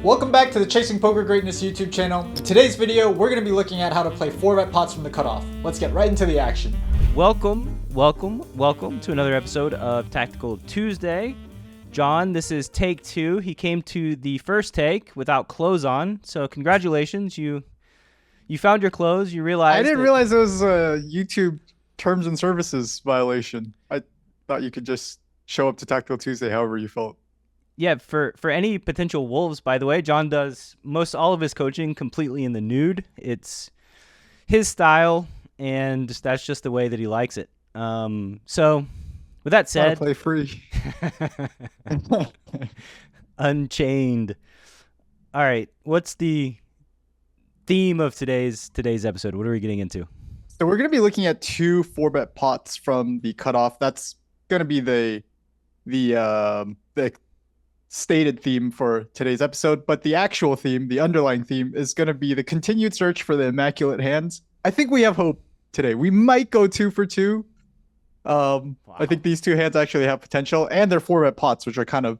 Welcome back to the Chasing Poker Greatness YouTube channel. In today's video, we're going to be looking at how to play 4-bet pots from the cutoff. Let's get right into the action. Welcome to another episode of Tactical Tuesday. John, this is take 2. He came to the first take without clothes on, so congratulations. You found your clothes. You realized I didn't realize it was a YouTube terms and services violation. I thought you could just show up to Tactical Tuesday however you felt. Yeah, for any potential wolves, by the way, John does most all of his coaching completely in the nude. It's his style, and that's just the way that he likes it. So, with that said, play free. Unchained. All right, what's the theme of today's episode? What are we getting into? So we're going to be looking at 2 4-bet pots from the cutoff. That's going to be the stated theme for today's episode, but the actual theme, the underlying theme, is going to be the continued search for the immaculate hands. I think we have hope today. We might go 2 for 2. Wow. I think these 2 hands actually have potential, and they're 4-bet pots, which are kind of,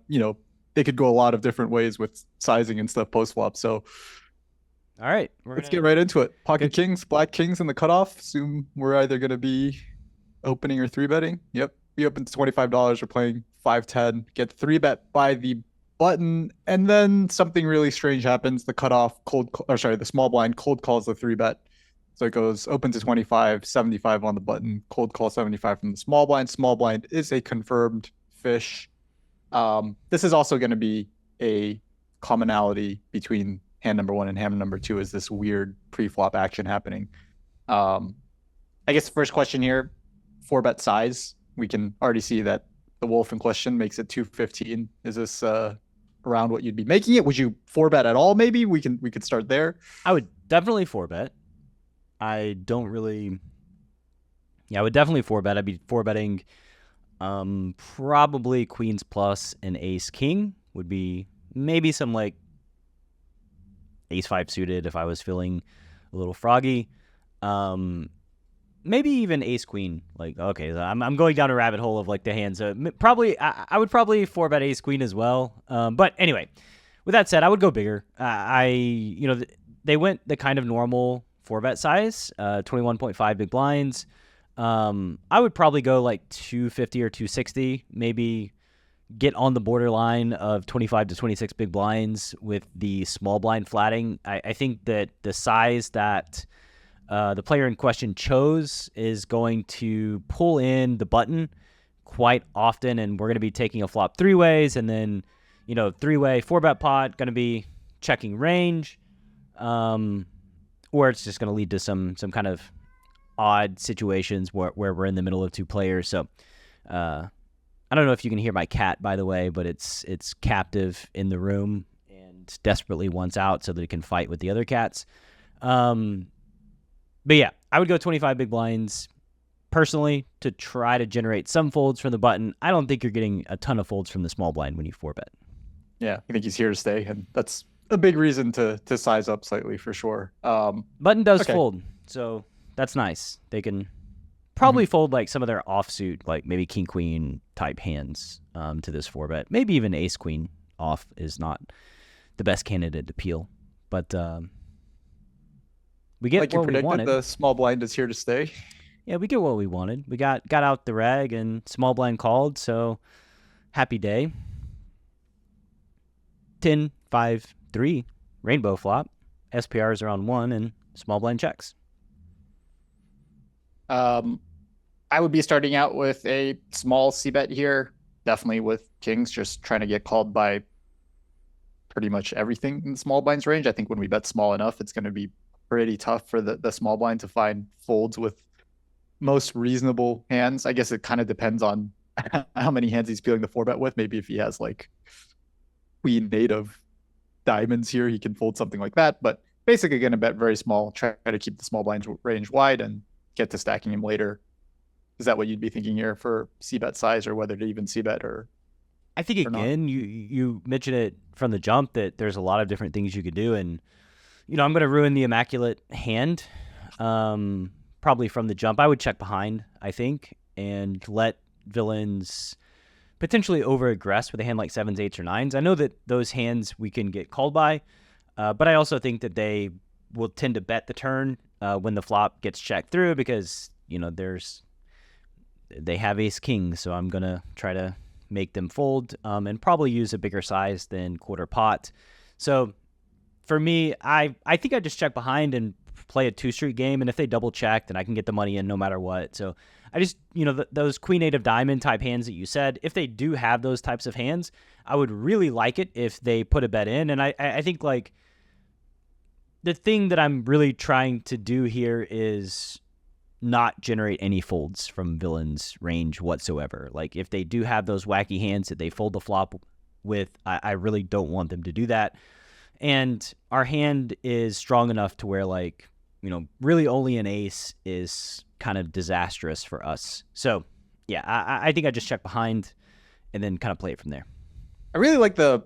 they could go a lot of different ways with sizing and stuff post-flop. So all right, let's get right into it. Pocket kings, black kings in the cutoff. Assume we're either going to be opening or 3-betting. Yep. We open to $25. We're playing 5-10. Get 3-bet by the button, and then something really strange happens. The cutoff the small blind cold calls the 3-bet. So it goes open to 25, 75 on the button, cold call 75 from the small blind. Small blind is a confirmed fish. This is also going to be a commonality between hand number 1 and hand number 2, is this weird pre-flop action happening. I guess the first question here, 4-bet size. We can already see that the wolf in question makes it 215. Is this around what you'd be making it? Would you 4-bet at all? Maybe we could start there. I would definitely 4-bet. I would definitely 4-bet. I'd be 4-betting probably queens plus and ace king. Would be maybe some like ace 5 suited if I was feeling a little froggy. Maybe even ace queen. Like, okay, so I'm going down a rabbit hole of like the hands. I would probably 4-bet ace queen as well. But anyway, with that said, I would go bigger. They went the kind of normal 4-bet size, 21.5 big blinds. I would probably go like 250 or 260, maybe get on the borderline of 25 to 26 big blinds with the small blind flatting. I think that the size that the player in question chose is going to pull in the button quite often, and we're going to be taking a flop 3 ways, and then 3-way 4-bet pot going to be checking range, or it's just going to lead to some kind of odd situations where we're in the middle of 2 players. So I don't know if you can hear my cat, by the way, but it's captive in the room and desperately wants out so that it can fight with the other cats. But yeah, I would go 25 big blinds personally to try to generate some folds from the button. I don't think you're getting a ton of folds from the small blind when you 4-bet. Yeah, I think he's here to stay, and that's a big reason to size up slightly for sure. Button does fold, so that's nice. They can probably fold like some of their offsuit, like maybe king queen type hands to this 4-bet. Maybe even ace queen off is not the best candidate to peel, but we get like you what we predicted, wanted. the small blind is here to stay. Yeah, we get what we wanted. We got out the rag and small blind called, so happy day. 10, 5, 3, rainbow flop. SPRs are on 1 and small blind checks. I would be starting out with a small c-bet here, definitely with kings, just trying to get called by pretty much everything in the small blind's range. I think when we bet small enough, it's going to be pretty tough for the small blind to find folds with most reasonable hands. I guess it kind of depends on how many hands he's peeling the 4-bet with. Maybe if he has like queen native diamonds here, he can fold something like that. But basically going to bet very small, try to keep the small blind range wide and get to stacking him later. Is that what you'd be thinking here for c-bet size, or whether to even c-bet or? I think again, you mentioned it from the jump that there's a lot of different things you could do, and I'm going to ruin the immaculate hand probably from the jump. I would check behind, I think, and let villains potentially over-aggress with a hand like 7s, 8s, or 9s. I know that those hands we can get called by, but I also think that they will tend to bet the turn when the flop gets checked through because, they have ace-king, so I'm going to try to make them fold and probably use a bigger size than quarter pot. So for me, I think I just check behind and play a 2-street game, and if they double check, then I can get the money in no matter what. So I just, those queen-8 of diamond type hands that you said, if they do have those types of hands, I would really like it if they put a bet in. And I think, like, the thing that I'm really trying to do here is not generate any folds from villain's range whatsoever. Like, if they do have those wacky hands that they fold the flop with, I really don't want them to do that. And our hand is strong enough to where, like, really only an ace is kind of disastrous for us. So, yeah, I think I just check behind and then kind of play it from there. I really like the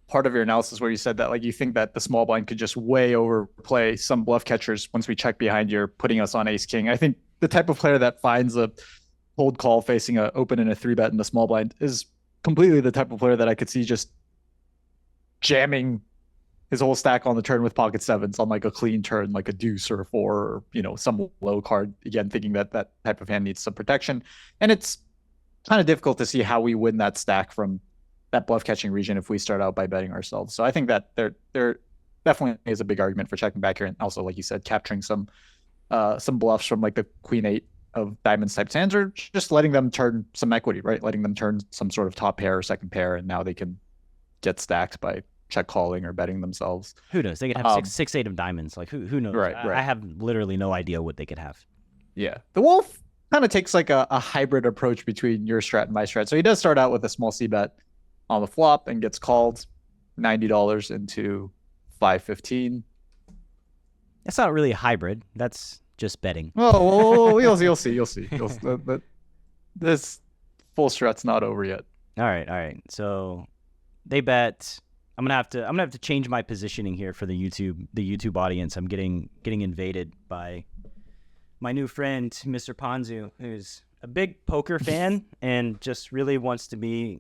part of your analysis where you said that, like, you think that the small blind could just way overplay some bluff catchers once we check behind you're putting us on ace king. I think the type of player that finds a cold call facing a open and a 3-bet in the small blind is completely the type of player that I could see just jamming his whole stack on the turn with pocket 7s on, like, a clean turn, like a deuce or a 4, or, some low card, again, thinking that that type of hand needs some protection. And it's kind of difficult to see how we win that stack from that bluff catching region if we start out by betting ourselves. So I think that there definitely is a big argument for checking back here, and also, like you said, capturing some bluffs from, like, the queen 8 of diamonds type hands, or just letting them turn some equity, right? Letting them turn some sort of top pair or second pair, and now they can get stacked by check calling or betting themselves. Who knows? They could have 6, 8 of diamonds. Like, who knows? Right. I have literally no idea what they could have. Yeah. The wolf kind of takes, like, a hybrid approach between your strat and my strat. So he does start out with a small C bet on the flop and gets called $90 into 515. That's not really a hybrid. That's just betting. Oh, you'll see. But this full strat's not over yet. All right. So they bet. I'm gonna have to change my positioning here for the YouTube audience. I'm getting invaded by my new friend, Mr. Ponzu, who's a big poker fan and just really wants to be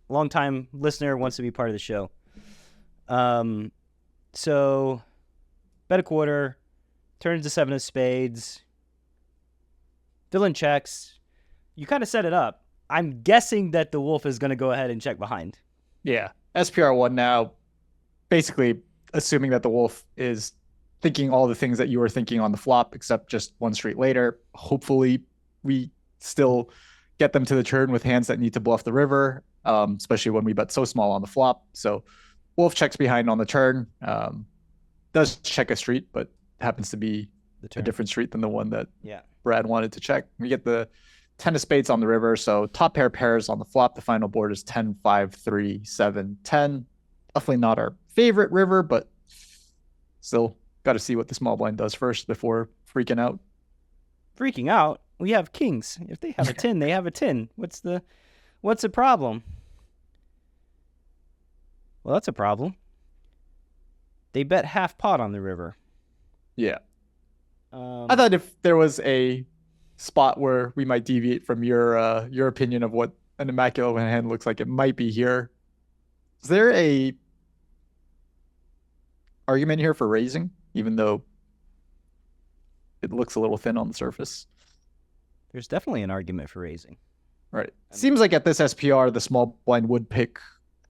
a long-time listener, wants to be part of the show. So bet a quarter, turns to 7 of spades. Villain checks. You kind of set it up. I'm guessing that the wolf is going to go ahead and check behind. Yeah. SPR1 now, basically assuming that the wolf is thinking all the things that you were thinking on the flop, except just one street later. Hopefully we still get them to the turn with hands that need to bluff the river, especially when we bet so small on the flop. So wolf checks behind on the turn, does check a street, but happens to be a different street than the one that Brad wanted to check. We get the 10 of spades on the river, so top pair pairs on the flop. The final board is 10, 5, 3, 7, 10. Definitely not our favorite river, but still got to see what the small blind does first before freaking out. Freaking out? We have kings. If they have a 10, they have a 10. What's the problem? Well, that's a problem. They bet half pot on the river. Yeah. I thought if there was a spot where we might deviate from your opinion of what an immaculate hand looks like, it might be here. Is there a argument here for raising, even though it looks a little thin on the surface? There's definitely an argument for raising. Right. Seems like at this SPR, the small blind would pick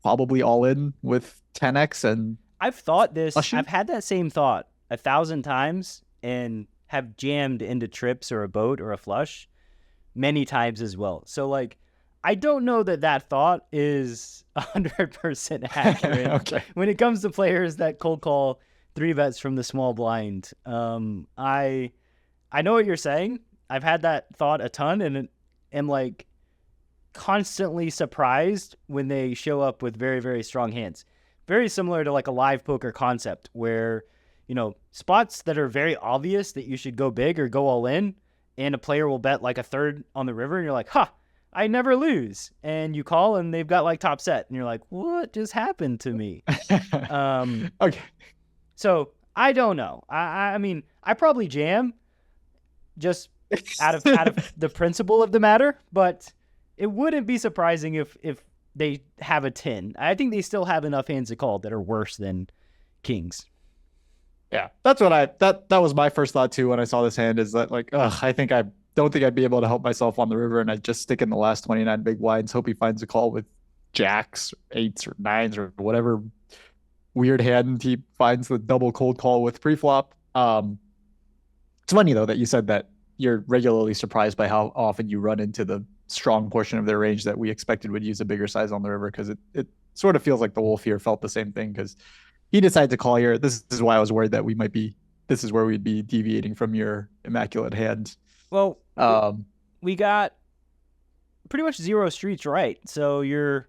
probably all in with 10x, and I've thought this. Flushing? I've had that same thought 1,000 times and have jammed into trips or a boat or a flush many times as well. So, like, I don't know that thought is 100% accurate. Okay. When it comes to players that cold call 3 bets from the small blind. I know what you're saying. I've had that thought a ton and am, like, constantly surprised when they show up with very, very strong hands. Very similar to, like, a live poker concept where, spots that are very obvious that you should go big or go all in, and a player will bet like a third on the river, and you're like, I never lose. And you call, and they've got, like, top set, and you're like, what just happened to me? Okay. So I don't know. I mean, I probably jam just out of the principle of the matter, but it wouldn't be surprising if they have a 10. I think they still have enough hands to call that are worse than kings. Yeah, that's what that was my first thought too when I saw this hand, is that like, I don't think I'd be able to help myself on the river, and I'd just stick in the last 29 big blinds, hope he finds a call with jacks, 8s, or 9s, or whatever weird hand he finds the double cold call with pre-flop. It's funny though that you said that you're regularly surprised by how often you run into the strong portion of their range that we expected would use a bigger size on the river, because it sort of feels like the wolf here felt the same thing, because he decided to call here. This is why I was worried that this is where we'd be deviating from your immaculate hand. Well, we got pretty much 0 streets right. So your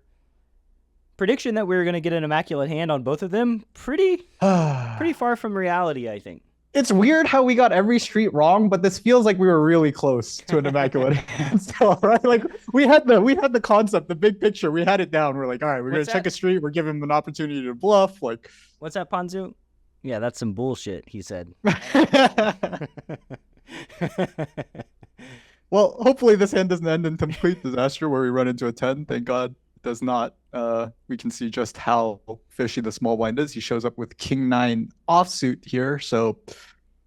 prediction that we were going to get an immaculate hand on both of them, pretty far from reality, I think. It's weird how we got every street wrong, but this feels like we were really close to an immaculate hand still, right? Like we had the concept, the big picture, we had it down. We're like, all right, we're going to check a street. We're giving him an opportunity to bluff. Like, what's that, Ponzu? Yeah, that's some bullshit, he said. Well, hopefully this hand doesn't end in complete disaster where we run into a 10. Thank God it does not. We can see just how fishy the small blind is. He shows up with king 9 offsuit here, so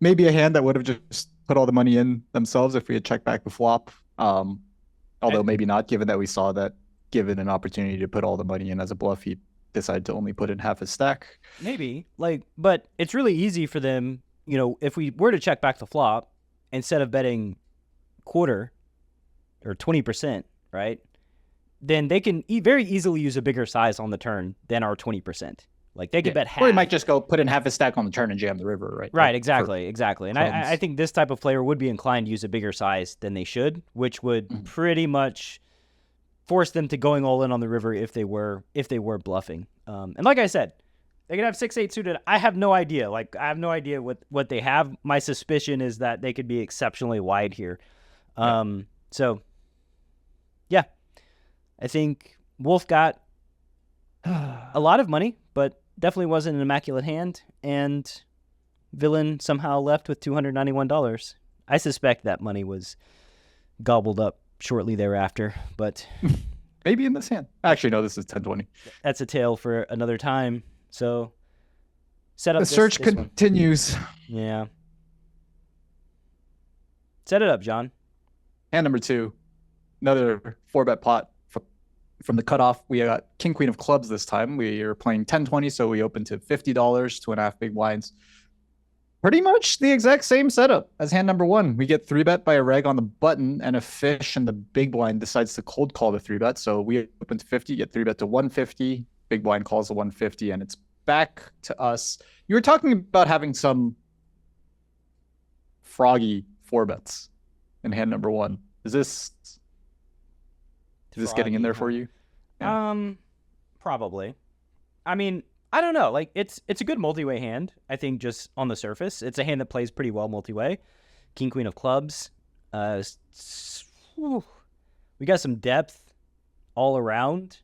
maybe a hand that would have just put all the money in themselves if we had checked back the flop. Although maybe not, given that we saw that given an opportunity to put all the money in as a bluff, he decided to only put in half his stack. Maybe, but it's really easy for them, if we were to check back the flop, instead of betting quarter or 20%, right? Then they can very easily use a bigger size on the turn than our 20%. Like they could bet half. Or he might just go put in half his stack on the turn and jam the river, right? Right, exactly. And I think this type of player would be inclined to use a bigger size than they should, which would pretty much force them to going all in on the river if they were bluffing. And like I said, they could have 6-8 suited. I have no idea. Like I have no idea what they have. My suspicion is that they could be exceptionally wide here. So yeah, I think Wolf got a lot of money, but definitely wasn't an immaculate hand, and Villain somehow left with $291. I suspect that money was gobbled up shortly thereafter, but maybe in this hand. Actually, no, this is 1020. That's a tale for another time. So set up the search this continues. one. Yeah. Set it up, John. Hand number 2, another 4-bet pot from the cutoff. We got king queen of clubs this time. We are playing 1020, so we open to $50, 2.5 big blinds. Pretty much the exact same setup as hand number 1. We get 3-bet by a reg on the button, and a fish, and the big blind decides to cold call the 3-bet. So we open to 50, get 3-bet to 150. Big blind calls the 150, and it's back to us. You were talking about having some froggy 4-bets in hand number 1. Is this getting in there for you? Yeah. Probably. I mean, I don't know. Like it's a good multi-way hand. I think just on the surface, it's a hand that plays pretty well multi-way. King queen of clubs. We got some depth all around.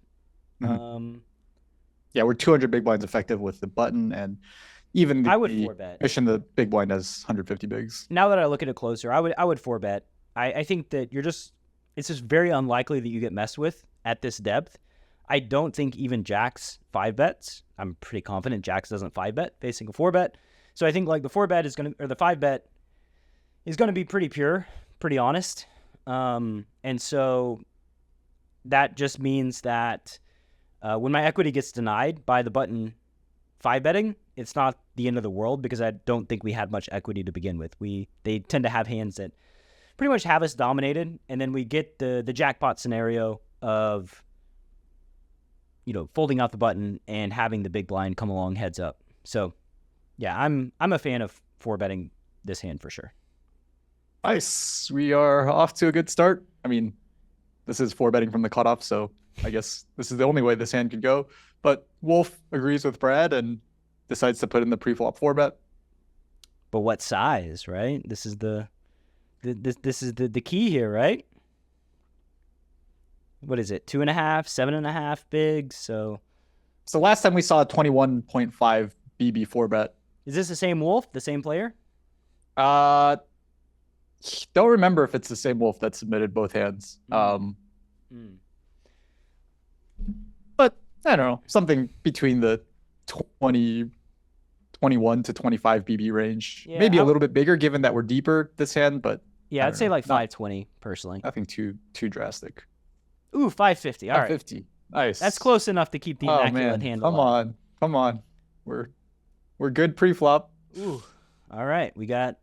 Yeah, we're 200 big blinds effective with the button, and even I would 4-bet. Mission the big blind has 150 bigs. Now that I look at it closer, I would 4-bet. I think that it's just very unlikely that you get messed with at this depth. I don't think even Jacks 5-bets. I'm pretty confident Jacks doesn't 5-bet facing a 4-bet. So I think like the 4-bet is going to, or the 5-bet is going to be pretty pure, pretty honest. And so that just means that when my equity gets denied by the button 5-betting, it's not the end of the world, because I don't think we had much equity to begin with. They tend to have hands that pretty much have us dominated, and then we get the jackpot scenario of folding out the button and having the big blind come along heads up. So yeah, I'm a fan of 4-betting this hand for sure. Nice. We are off to a good start. I mean, this is 4-betting from the cutoff, so I guess this is the only way this hand could go. But Wolf agrees with Brad and decides to put in the pre-flop 4-bet. But what size, right? This is the key here, right? What is it? 2.5, 7.5 bigs. So last time we saw a 21.5 BB 4-bet. Is this the same Wolf, the same player? Don't remember if it's the same Wolf that submitted both hands. But I don't know, something between the 20, 21 to 25 BB range. Yeah, Maybe a little bit bigger given that we're deeper this hand, but Yeah, I I'd don't say know. like 520 personally. Nothing too drastic. Ooh, 550. All right. 550. Nice. That's close enough to keep the Oh immaculate man, hand come alive. on. We're good pre-flop. Ooh. All right. We got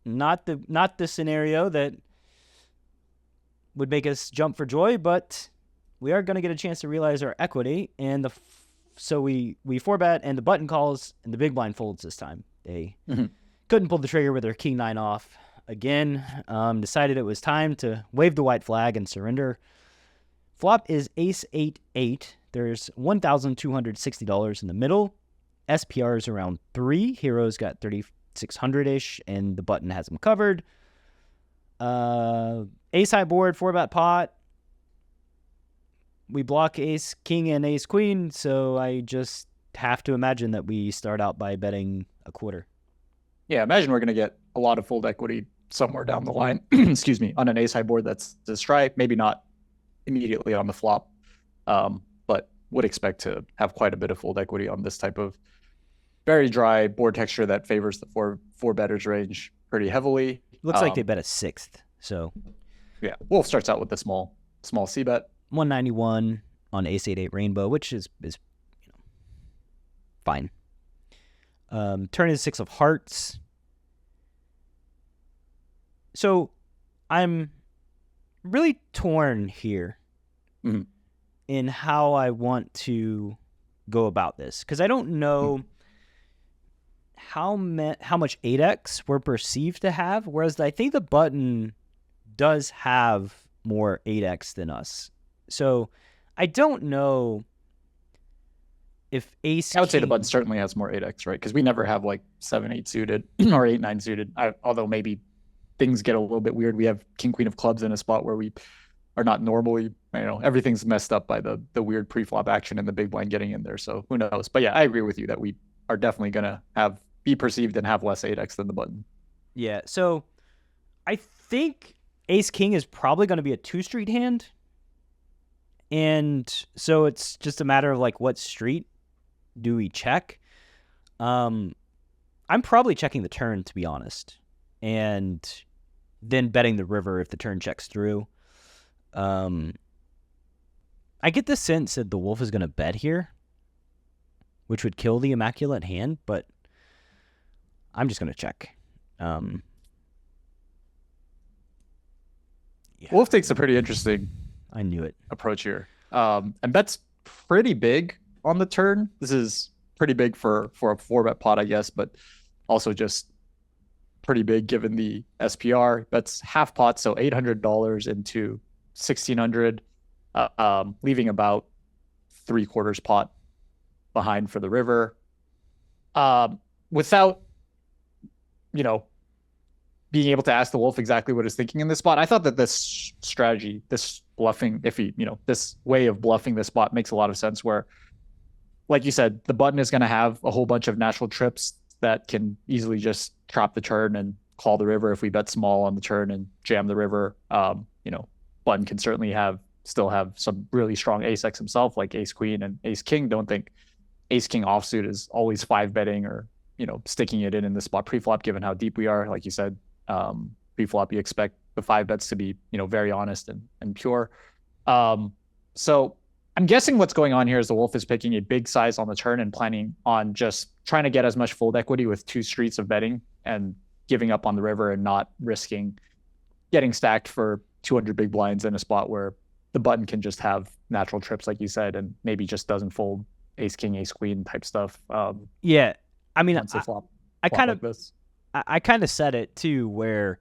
not the scenario that would make us jump for joy, but we are going to get a chance to realize our equity, and so we 4-bet, and the button calls, and the big blind folds this time. They couldn't pull the trigger with their king 9 off again. Decided it was time to wave the white flag and surrender. Flop is ace 8-8. There's $1,260 in the middle. SPR is around 3. Hero's got 3,600-ish, and the button has them covered. Ace high board, 4-bet pot. We block ace king and ace queen, so I just have to imagine that we start out by betting a quarter. Yeah, imagine we're going to get a lot of fold equity somewhere down the line, excuse me, on an ace high board that's a strike, maybe not immediately on the flop, but would expect to have quite a bit of fold equity on this type of very dry board texture that favors the four betters range pretty heavily. Looks like they bet a sixth, so yeah, Wolf starts out with the small C bet. 191 on ace 8-8 rainbow, which is fine. Turn is 6 of hearts. So I'm really torn here in how I want to go about this, because I don't know how much 8x we're perceived to have, whereas I think the button does have more 8x than us. So I don't know if ace I would say the king- button certainly has more 8x, right? Because we never have like 7-8 suited or 8-9 suited. Although maybe things get a little bit weird. We have king queen of clubs in a spot where we are not normally, everything's messed up by the weird pre-flop action and the big blind getting in there. So who knows? But yeah, I agree with you that we are definitely gonna be perceived and have less 8x than the button. Yeah, so I think ace king is probably going to be a 2-street hand. And so it's just a matter of like what street do we check? I'm probably checking the turn, to be honest, and then betting the river if the turn checks through. I get the sense that the wolf is going to bet here, which would kill the immaculate hand, but I'm just going to check. Yeah. Wolf takes a pretty interesting I knew it. approach here. And bets pretty big on the turn. This is pretty big for a 4-bet pot, I guess, but also just pretty big given the SPR. Bets half pot, so $800 into $1,600, leaving about 3/4 pot behind for the river. Without, being able to ask the wolf exactly what he's thinking in this spot, I thought that this strategy, this bluffing, this way of bluffing this spot makes a lot of sense where, like you said, the button is going to have a whole bunch of natural trips that can easily just trap the turn and call the river if we bet small on the turn and jam the river. Button can certainly still have some really strong ace X himself, like ace queen and ace king. Don't think ace king offsuit is always 5-betting or, sticking it in the spot pre-flop, given how deep we are. Like you said, pre-flop, you expect the 5-bets to be, very honest and pure. So I'm guessing what's going on here is the wolf is picking a big size on the turn and planning on just trying to get as much fold equity with 2 streets of betting and giving up on the river and not risking getting stacked for 200 big blinds in a spot where the button can just have natural trips, like you said, and maybe just doesn't fold ace king, ace queen type stuff. Yeah, I mean, I kind of said it too, where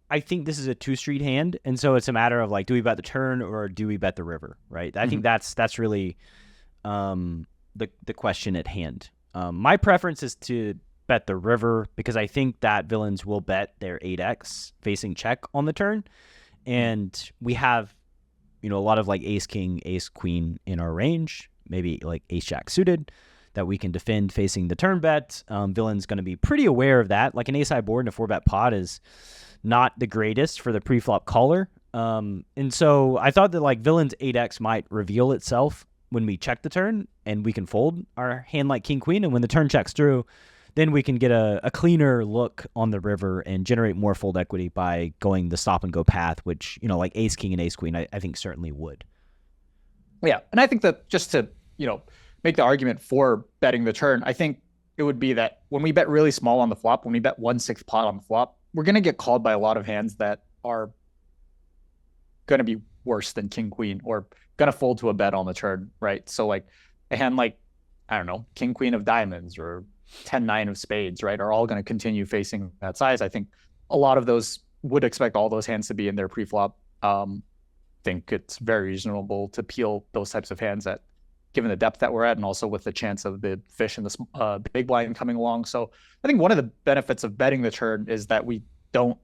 I think this is a 2-street hand, and so it's a matter of like, do we bet the turn or do we bet the river, right? I think that's really the question at hand. My preference is to bet the river because I think that villains will bet their 8x facing check on the turn, and we have a lot of like ace king, ace queen in our range, maybe like ace jack suited that we can defend facing the turn bet. Villain's going to be pretty aware of that. Like an ace high board and a 4-bet pot is not the greatest for the pre-flop caller. And so I thought that like villain's 8x might reveal itself when we check the turn, and we can fold our hand like king queen, and when the turn checks through, then we can get a cleaner look on the river and generate more fold equity by going the stop and go path, which, you know, like ace king and ace queen, I think certainly would. Yeah, and I think that just to, you know, make the argument for betting the turn, I think it would be that when we bet really small on the flop, when we bet 1/6 pot on the flop, we're going to get called by a lot of hands that are going to be worse than king queen, or going to fold to a bet on the turn, right? So like a hand like, I don't know, king queen of diamonds or 10-9 of spades, right, are all going to continue facing that size. I think a lot of those would expect all those hands to be in their pre-flop. Think it's very reasonable to peel those types of hands at, given the depth that we're at, and also with the chance of the fish and the big blind coming along. So I think one of the benefits of betting the turn is that we don't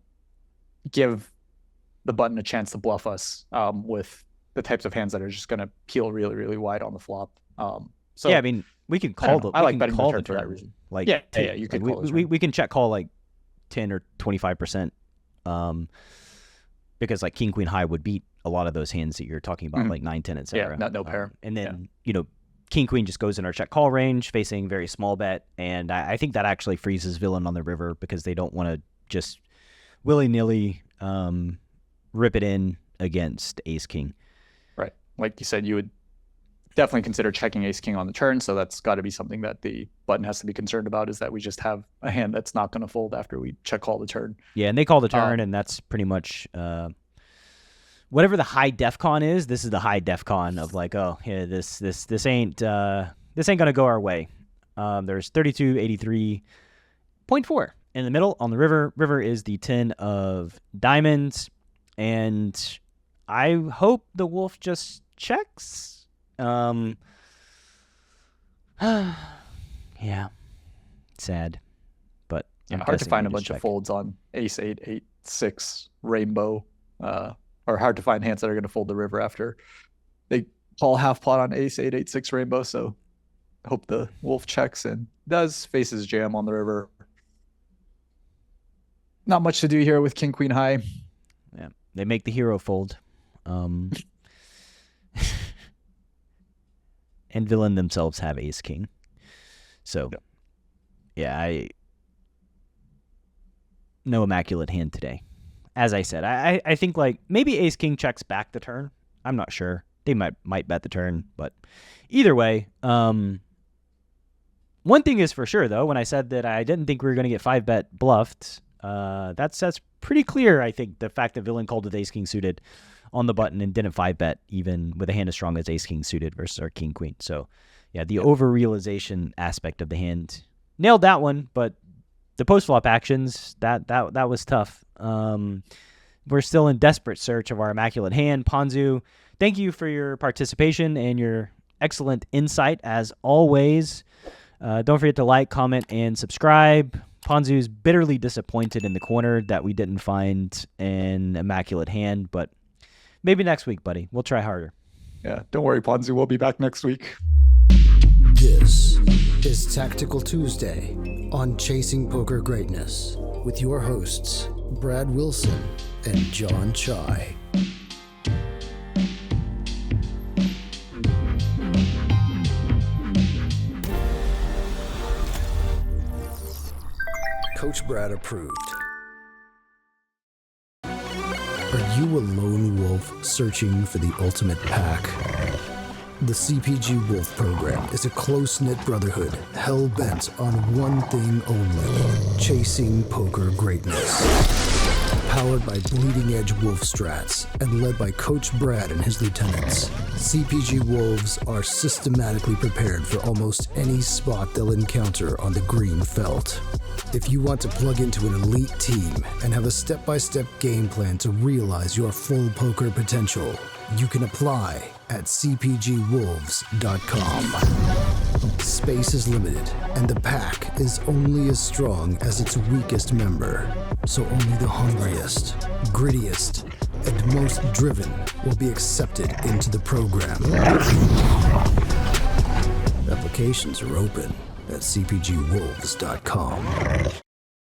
give the button a chance to bluff us with the types of hands that are just going to peel really, really wide on the flop. So yeah, I mean, we can call the. I like betting the turn for that reason. Like yeah, you can call we can check call like 10 or 25%, because like king queen high would beat a lot of those hands that you're talking about, like 9, 10, etc. Yeah, no pair. And then you know, king queen just goes in our check call range, facing very small bet, and I think that actually freezes villain on the river because they don't want to just willy nilly rip it in against ace king. Right, like you said, you would definitely consider checking ace king on the turn, so that's got to be something that the button has to be concerned about, is that we just have a hand that's not going to fold after we check call the turn. Yeah, and they call the turn, and that's pretty much whatever the high def con is. This is the high def con of like, oh yeah, this ain't gonna go our way. There's 3283.4 in the middle on the river. River is the 10 of diamonds, and I hope the wolf just checks. Yeah, sad, but yeah, hard to find a bunch of folds on ace 8, 8, 6 rainbow, or hard to find hands that are going to fold the river after they call half pot on ace 8, 8, 6 rainbow. So hope the wolf checks and does, faces jam on the river. Not much to do here with king queen high. Yeah, they make the hero fold. And villain themselves have ace king. So, yeah, no immaculate hand today. As I said, I think like maybe ace king checks back the turn. I'm not sure. They might bet the turn, but either way, one thing is for sure though, when I said that I didn't think we were going to get 5-bet bluffed, that's pretty clear. I think the fact that villain called with ace king suited on the button and didn't 5-bet even with a hand as strong as ace king suited versus our king queen. So yeah, the over-realization aspect of the hand nailed that one, but the post-flop actions, that was tough. We're still in desperate search of our immaculate hand. Ponzu, thank you for your participation and your excellent insight as always. Don't forget to like, comment, and subscribe. Ponzu's bitterly disappointed in the corner that we didn't find an immaculate hand, but maybe next week, buddy. We'll try harder. Yeah, don't worry, Ponzu. We'll be back next week. This is Tactical Tuesday on Chasing Poker Greatness with your hosts, Brad Wilson and John Chai. Coach Brad approved. Are you a lone wolf searching for the ultimate pack? The CPG Wolf program is a close-knit brotherhood hell-bent on one thing only: chasing poker greatness. Powered by bleeding-edge wolf strats and led by Coach Brad and his lieutenants, CPG Wolves are systematically prepared for almost any spot they'll encounter on the green felt. If you want to plug into an elite team and have a step-by-step game plan to realize your full poker potential, you can apply at cpgwolves.com. Space is limited, and the pack is only as strong as its weakest member. So only the hungriest, grittiest, and most driven will be accepted into the program. Applications are open at cpgwolves.com.